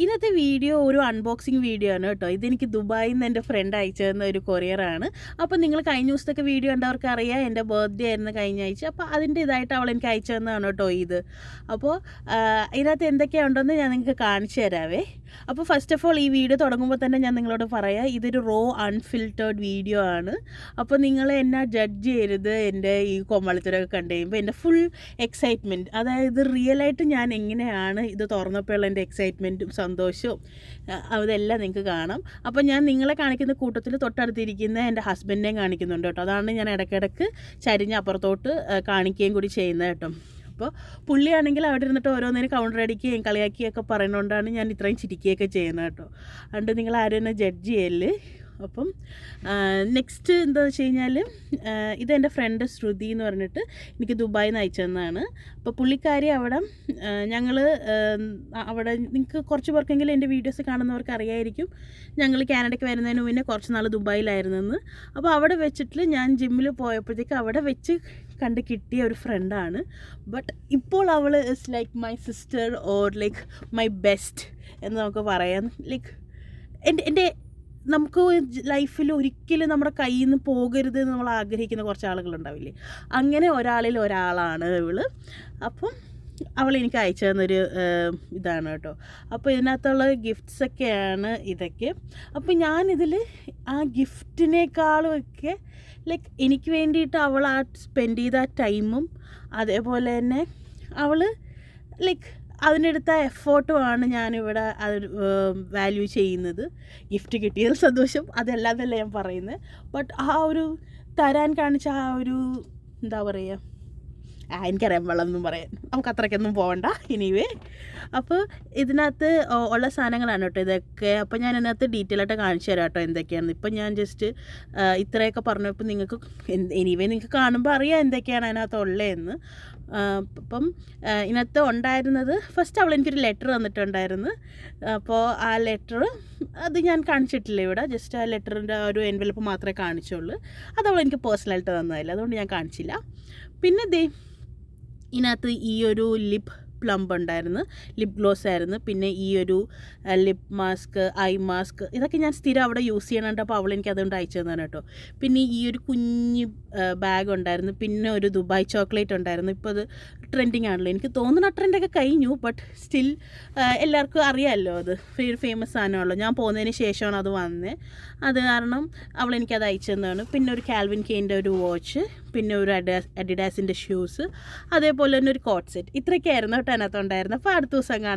ഇന്നത്തെ വീഡിയോ ഒരു unboxing video ആണ് കേട്ടോ. ഇതെനിക്ക് ദുബായിൽ നിന്ന് എൻ്റെ ഫ്രണ്ട് അയച്ചു തന്ന ഒരു കൊറിയറാണ്. അപ്പോൾ നിങ്ങൾ കഴിഞ്ഞ ദിവസത്തൊക്കെ വീഡിയോ കണ്ടവർക്ക് അറിയാം, എൻ്റെ ബർത്ത്ഡേ ആയിരുന്നു കഴിഞ്ഞ ആഴ്ച. അപ്പോൾ അതിൻ്റെ ഇതായിട്ട് അവൾ എനിക്ക് അയച്ചു തന്നതാണ് കേട്ടോ ഇത്. അപ്പോൾ ഇതിനകത്ത് എന്തൊക്കെയുണ്ടെന്ന് ഞാൻ നിങ്ങൾക്ക് കാണിച്ചു തരാവേ. അപ്പോൾ ഫസ്റ്റ് ഓഫ് ഓൾ ഈ വീഡിയോ തുടങ്ങുമ്പോൾ തന്നെ ഞാൻ നിങ്ങളോട് പറയാം, ഇതൊരു റോ അൺഫിൽറ്റേർഡ് വീഡിയോ ആണ്. അപ്പോൾ നിങ്ങൾ എന്നെ ജഡ്ജ് ചെയ്യരുത് എൻ്റെ ഈ കൊമ്മളിത്തരമൊക്കെ കണ്ടു കഴിയുമ്പോൾ. എൻ്റെ ഫുൾ എക്സൈറ്റ്മെൻറ്റ്, അതായത് റിയലായിട്ട് ഞാൻ എങ്ങനെയാണ് ഇത് തുറന്നപ്പോഴുള്ള എൻ്റെ എക്സൈറ്റ്മെൻറ്റും സന്തോഷവും അതെല്ലാം നിങ്ങൾക്ക് കാണാം. അപ്പോൾ ഞാൻ നിങ്ങളെ കാണിക്കുന്ന കൂട്ടത്തിൽ തൊട്ടടുത്തിരിക്കുന്ന എൻ്റെ ഹസ്ബൻഡിനെയും കാണിക്കുന്നുണ്ട് കേട്ടോ. അതാണ് ഞാൻ ഇടയ്ക്കിടയ്ക്ക് ചരിഞ്ഞ് അപ്പുറത്തോട്ട് കാണിക്കുകയും കൂടി ചെയ്യുന്നത് കേട്ടോ. അപ്പോൾ പുള്ളിയാണെങ്കിൽ അവിടെ ഇരുന്നിട്ട് ഓരോന്നിനും കൗണ്ടർ അടിക്കുകയും കളിയാക്കിയൊക്കെ പറയുന്നതുകൊണ്ടാണ് ഞാൻ ഇത്രയും ചിരിക്കുകയൊക്കെ ചെയ്യുന്നത് കേട്ടോ. അതുകൊണ്ട് നിങ്ങൾ ആരും എന്നെ ജഡ്ജ് ചെയ്യല്ലേ. അപ്പം നെക്സ്റ്റ് എന്താണെന്ന് വെച്ച് കഴിഞ്ഞാൽ, ഇതെൻ്റെ ഫ്രണ്ട് ശ്രുതി എന്ന് പറഞ്ഞിട്ട് എനിക്ക് ദുബായിൽ നിന്ന് അയച്ചു തന്നതാണ്. അപ്പോൾ പുള്ളിക്കാരി അവിടെ അവിടെ നിങ്ങൾക്ക് കുറച്ച് പേർക്കെങ്കിലും എൻ്റെ വീഡിയോസ് കാണുന്നവർക്ക് അറിയായിരിക്കും, ഞങ്ങൾ കാനഡയ്ക്ക് വരുന്നതിന് മുന്നേ കുറച്ച് നാൾ ദുബായിലായിരുന്നെന്ന്. അപ്പോൾ അവിടെ വെച്ചിട്ട് ഞാൻ ജിമ്മിൽ പോയപ്പോഴത്തേക്ക് അവിടെ വെച്ച് കണ്ട് കിട്ടിയ ഒരു ഫ്രണ്ടാണ്. ബട്ട് ഇപ്പോൾ അവൾ is like my sister or like my best എന്ന് നമുക്ക് പറയാം. ലൈക്ക് എൻ്റെ നമുക്ക് ലൈഫിൽ ഒരിക്കലും നമ്മുടെ കയ്യിൽ നിന്ന് പോകരുത് എന്ന് നമ്മൾ ആഗ്രഹിക്കുന്ന കുറച്ച് ആളുകളുണ്ടാവില്ലേ, അങ്ങനെ ഒരാളിൽ ഒരാളാണ് ഇവൾ. അപ്പം അവൾ എനിക്ക് അയച്ചു തന്നൊരു ഇതാണ് കേട്ടോ. അപ്പോൾ ഇതിനകത്തുള്ള ഗിഫ്റ്റ്സൊക്കെയാണ് ഇതൊക്കെ. അപ്പോൾ ഞാനിതിൽ ആ ഗിഫ്റ്റിനേക്കാളും ഒക്കെ ലൈക്ക് എനിക്ക് വേണ്ടിയിട്ട് അവൾ ആ സ്പെൻഡ് ചെയ്ത ആ ടൈമും അതേപോലെ തന്നെ അവൾ ലൈക്ക് അതിനെടുത്ത എഫേർട്ടുമാണ് ഞാനിവിടെ അത് വാല്യൂ ചെയ്യുന്നത്. ഗിഫ്റ്റ് കിട്ടിയത് സന്തോഷം, അതല്ലാതല്ല ഞാൻ പറയുന്നത്. ബട്ട് ആ ഒരു തരാൻ കാണിച്ച ആ ഒരു എന്താ പറയുക, എനിക്കറിയാൻ വെള്ളമൊന്നും പറയാൻ, നമുക്ക് അത്രയ്ക്കൊന്നും പോകണ്ട എനിവേ. അപ്പോൾ ഇതിനകത്ത് ഉള്ള സാധനങ്ങളാണ് കേട്ടോ ഇതൊക്കെ. അപ്പോൾ ഞാൻ ഇതിനകത്ത് ഡീറ്റെയിൽ ആയിട്ട് കാണിച്ചു തരാം കേട്ടോ എന്തൊക്കെയാണ്. ഇപ്പം ഞാൻ ജസ്റ്റ് ഇത്രയൊക്കെ പറഞ്ഞപ്പോൾ നിങ്ങൾക്ക് എനിവേ നിങ്ങൾക്ക് കാണുമ്പോൾ അറിയാം എന്തൊക്കെയാണ് അതിനകത്ത് ഉള്ളതെന്ന്. അപ്പം ഇതിനകത്ത് ഉണ്ടായിരുന്നത്, ഫസ്റ്റ് അവൾ എനിക്കൊരു ലെറ്റർ തന്നിട്ടുണ്ടായിരുന്നു. അപ്പോൾ ആ ലെറ്റർ അത് ഞാൻ കാണിച്ചിട്ടില്ല ഇവിടെ, ജസ്റ്റ് ആ ലെറ്ററിൻ്റെ ഒരു എൻവലപ്പ് മാത്രമേ കാണിച്ചുള്ളൂ. അതവൾ എനിക്ക് പേഴ്സണലായിട്ട് തന്നതല്ല, അതുകൊണ്ട് ഞാൻ കാണിച്ചില്ല. പിന്നെ ഇതിനകത്ത് ഈ ഒരു ലിപ് പ്ലംബ് ഉണ്ടായിരുന്നു, ലിപ് ഗ്ലോസ് ആയിരുന്നു. പിന്നെ ഈ ഒരു ലിപ് മാസ്ക്, ഐ മാസ്ക്, ഇതൊക്കെ ഞാൻ സ്ഥിരം അവിടെ യൂസ് ചെയ്യണുണ്ട്. അപ്പോൾ അവൾ എനിക്ക് അതുകൊണ്ട് അയച്ചു തന്നാണ് കേട്ടോ. പിന്നെ ഈ ഒരു കുഞ്ഞ് ബാഗ് ഉണ്ടായിരുന്നു. പിന്നെ ഒരു ദുബായ് ചോക്ലേറ്റ് ഉണ്ടായിരുന്നു. ഇപ്പോൾ അത് ട്രെൻഡിങ് ആണല്ലോ, എനിക്ക് തോന്നുന്നു ആ ട്രെൻഡൊക്കെ കഴിഞ്ഞു. ബട്ട് സ്റ്റിൽ എല്ലാവർക്കും അറിയാമല്ലോ, അത് ഫേമസ് സാധനമാണല്ലോ. ഞാൻ പോകുന്നതിന് ശേഷമാണ് അത് വന്നത്, അത് കാരണം അവൾ എനിക്കത് അയച്ചു തന്നതാണ്. പിന്നെ ഒരു കാൽവിൻ കെയിൻ്റെ ഒരു വാച്ച്, പിന്നെ ഒരു അഡിഡാസിൻ്റെ ഷൂസ്, അതേപോലെ തന്നെ ഒരു കോട്ട് സെറ്റ്. ഇത്രയൊക്കെയായിരുന്നു കേട്ടോ അതിനകത്തുണ്ടായിരുന്നു. അപ്പോൾ അടുത്ത ദിവസം കാണാം.